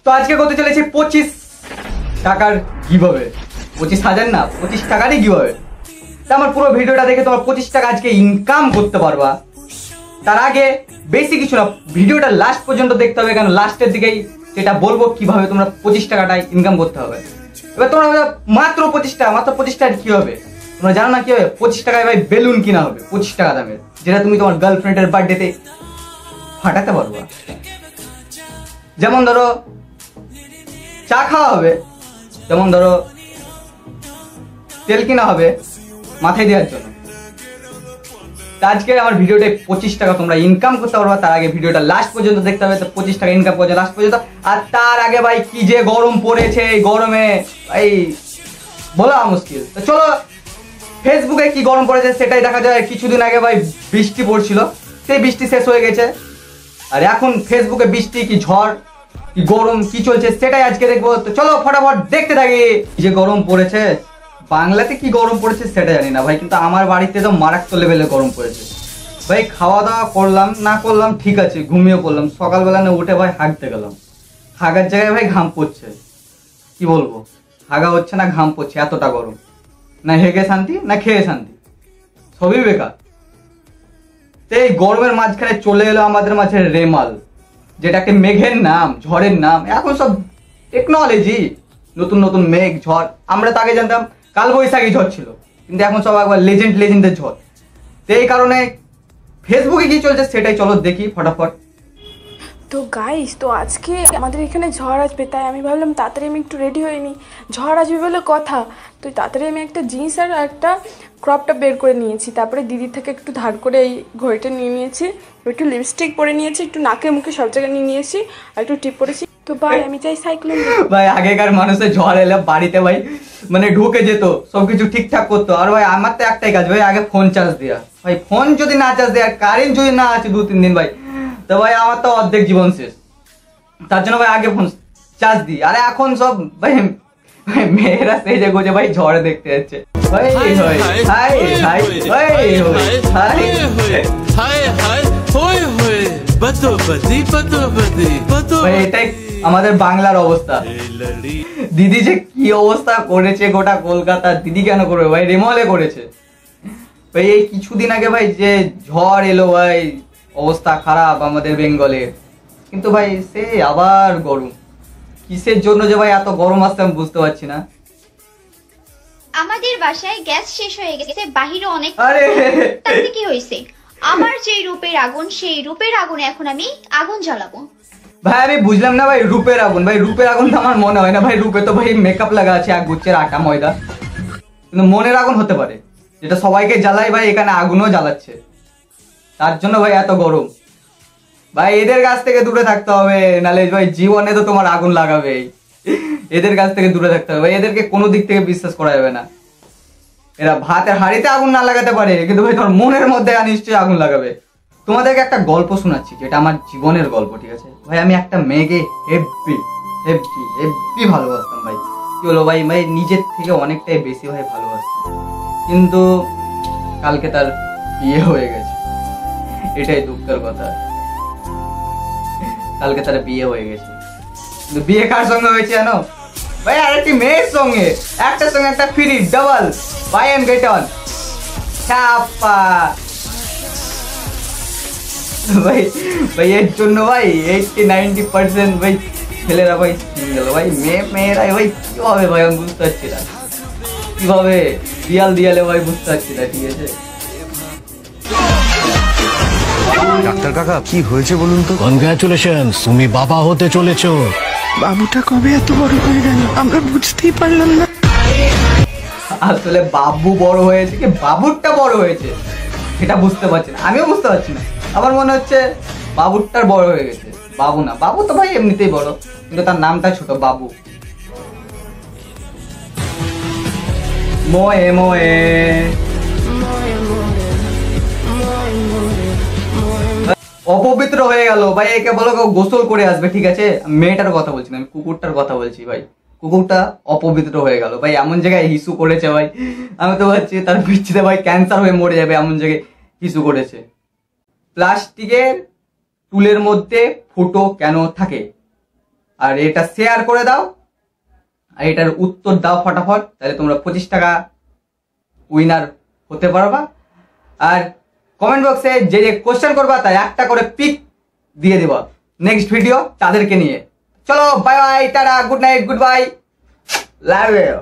তো আজকে করতে চলেছি 25 টাকার গিভঅ্যাওয়ে। 25,000 না, 25 টাকারই গিভঅ্যাওয়ে। তো আমার পুরো ভিডিওটা দেখে তোমার 25 টাকা আজকে ইনকাম করতে পারবা। তার আগে বেশি কিছু না, ভিডিওটা লাস্ট পর্যন্ত দেখতে হবে, কারণ লাস্টের দিকেই সেটা বলবো কিভাবে তোমরা 25 টাকাটা ইনকাম করতে হবে। এবার তোমরা মাত্র 25 টাকা, মাত্র 25 টাকা কি হবে তোমরা জানো না? কি হবে? 25 টাকায় ভাই বেলুন কিনা হবে 25 টাকা দামের, যেটা তুমি তোমার গার্লফ্রেন্ডের বার্থডেতে ফাটাতে পারবা। যেমন ধরো চা খাওয়া হবে, যেমন ধরো তেল কিনা হবে মাথায় দেওয়ার জন্য। আজকে আমার ভিডিওটা 25 টাকা তোমরা ইনকাম করতে পারবা। তার আগে ভিডিওটা লাস্ট পর্যন্ত দেখতে হবে। তো 25 টাকা ইনকাম করছে লাস্ট পর্যন্ত। আর তার আগে ভাই কি যে গরম পড়েছে, এই গরমে ভাই বলা মুশকিল। তো চলো ফেসবুকে কি গরম পড়েছে সেটাই দেখা যায়। কিছুদিন আগে ভাই বৃষ্টি পড়ছিল, সেই বৃষ্টি শেষ হয়ে গেছে। আর এখন ফেসবুকে বৃষ্টি কি ঝড় কি গরম কি চলছে সেটাই আজকে দেখবো। তো চলো ফটাফট দেখতে থাকি। যে গরম পড়েছে, বাংলাতে কি গরম পড়েছে সেটা জানি না ভাই, কিন্তু আমার বাড়িতে তো মারাত্মক লেভেলে গরম পড়েছে ভাই। খাওয়া দাওয়া করলাম না করলাম ঠিক আছে, ঘুমিয়ে পড়লাম। সকালবেলা না উঠে ভাই হাঁটতে গেলাম, হাগার জায়গায় ভাই ঘাম পড়ছে। কি বলবো, হাগা হচ্ছে না ঘাম পড়ছে, এতটা গরম। না হেগে শান্তি না খেয়ে শান্তি, সবই বেকার। তো এই গরমের মাঝখানে চলে এলো আমাদের মাঝে রেমাল, যেটাকে মেঘের নাম, ঝড়ের নাম। এখন সব টেকনোলজি, নতুন নতুন মেঘ ঝড়। আমরা তো আগে জানতাম কালবৈশাখী ঝড় ছিল, কিন্তু এখন সব একবার লেজেন্ডের ঝড়। তো এই কারণে ফেসবুকে কি চলছে সেটাই চলো দেখি ফটাফট। তো গাইস, তো আজকে আমাদের এখানে ঝড় আসবে, তাই আমি ভাবলাম তাড়াতাড়ি আমি একটু রেডি হয়ে নিই। ঝড় আসবে বলে কথা, তো তাড়াতাড়ি আমি একটা জিন্স আর একটা ক্রপটা বের করে নিয়েছি। তারপরে দিদির থেকে একটু ধার করে এই ঘড়িটা নিয়ে নিয়েছি, একটু লিপস্টিক পরে নিয়েছি, একটু নাকে মুখে সব জায়গায় নিয়ে নিয়েছি, আর একটু টিপ পরেছি। তো ভাই আমি চাই সাইক্লোন। ভাই আগেকার মানুষের ঝড় এলে বাড়িতে ভাই মানে ঢুকে যেত, সবকিছু ঠিকঠাক করতো। আর ভাই আমার তো একটাই কাজ ভাই, আগে ফোন চার্জ দেওয়া। ভাই ফোন যদি না চার্জ দেয় আর কারেন্ট যদি না আছে 2-3 দিন ভাই, তো ভাই আমার তো অর্ধেক জীবন শেষ। তার জন্য ভাই আগে ফোন চার্জ দিই। আরে এখন সব ভাই মেয়েরা সেই যে গোজে ভাই ঝড় দেখতে যাচ্ছে। এটাই আমাদের বাংলার অবস্থা। দিদি যে কি অবস্থা করেছে গোটা কলকাতা, দিদি কেন করবে ভাই, রেমলে করেছে ভাই। এই কিছুদিন আগে ভাই যে ঝড় এলো ভাই, অবস্থা খারাপ আমাদের বেঙ্গলে। কিন্তু ভাই সে আবার গরম, কিসের জন্য যে ভাই এত গরম আসছে আমি বুঝতে পারছি না। আমাদের বাসায় গ্যাস শেষ হয়ে গেছে, বাহিরে অনেক। আরে তাতে কি হয়েছে, আমার যে রূপের আগুন, সেই রূপের আগুনে এখন আমি আগুন জ্বালাবো। ভাই আমি বুঝলাম না ভাই, রূপের আগুন ভাই, রূপের আগুন তো আমার মনে হয় না ভাই। রূপে তো ভাই মেকআপ লাগা আছে, এক গুচ্ছের আটা ময়দা। কিন্তু মনের আগুন হতে পারে, যেটা সবাইকে জ্বালাই ভাই, এখানে আগুনও জ্বালাচ্ছে। তার জন্য ভাই এত গরম। ভাই এদের কাছ থেকে দূরে থাকতে হবে, নাহলে ভাই জীবনে তো তোমার আগুন লাগাবে। এদের কাছ থেকে দূরে থাকতে হবে ভাই, এদেরকে কোনো দিক থেকে বিশ্বাস করা যাবে না। এরা ভাতের হাড়িতে আগুন না লাগাতে পারে, কিন্তু ভাই তোমার মনের মধ্যে নিশ্চয়ই আগুন লাগাবে। তোমাদেরকে একটা গল্প শোনাচ্ছি, যেটা আমার জীবনের গল্প, ঠিক আছে ভাই। আমি একটা মেয়েকে হেব্বি হেব্বি হেব্বি ভালোবাসতাম ভাই। কি হলো ভাই, ভাই নিজের থেকে অনেকটাই বেশি ভাই ভালোবাসতাম। কিন্তু কালকে তার বিয়ে হয়ে গেছে, এটাই দুঃখের কথা। কালকে তার বিয়ে হয়ে গেছে, কিন্তু বিয়ে কার সঙ্গে হয়েছে জানো ভাই? আরেকটি মেয়ের সঙ্গে, একটার সঙ্গে একটা free, double buy and get one. ছাপা ভাই, ভাই এর জন্য ভাই 80-90% ভাই ছেলেরা ভাই সিঙ্গেল ভাই। মেয়েরা ভাই কি হবে ভাই আমি বুঝতে পারছি না, কিভাবে দিয়ালে ভাই বুঝতে পারছি না। ঠিক আছে ডাক্তার কাকা, কি হয়েছে বলুন তো? কনগ্রাচুলেশনস, তুমি বাবা হতে চলেছো। বাবুটা কবে এত বড় হয়ে গেল আমরা বুঝতেই পারলাম না। আসলে বাবু বড় হয়েছে কি বাবুরটা বড় হয়েছে সেটা বুঝতে পারছি না, আমিও বুঝতে পারছি না। আমার মনে হচ্ছে বাবুরটার বড় হয়ে গেছে, বাবু না। বাবু তো ভাই এমনিতেই বড়, কিন্তু তার নামটা ছোট, বাবু। মোয়ে মোয়ে অপবিত্র হয়ে গেল ভাই। একে বলো গোসল করে আসবে, ঠিক আছে? মেয়েটার কথা বলছি না, আমি কুকুরটার কথা বলছি ভাই। কুকুরটা অপবিত্র হয়ে গেল ভাই, এমন জায়গায় হিসু করেছে ভাই। আমি তো ভাবছি তার পিছিয়ে ভাই ক্যান্সার হয়ে মরে যাবে, এমন জায়গায় হিসু করেছে। প্লাস্টিকের টুলের মধ্যে ফুটো কেন থাকে? আর এটা শেয়ার করে দাও, আর এটার উত্তর দাও ফটাফট, তাহলে তোমরা 25 টাকা উইনার হতে পারবা। আর কমেন্ট বক্সে যে যে কোশ্চেন করবা তাই একটা করে পিক দিয়ে দেবা নেক্সট ভিডিও তাদেরকে নিয়ে। চলো bye bye, tata, good night, good bye, love you.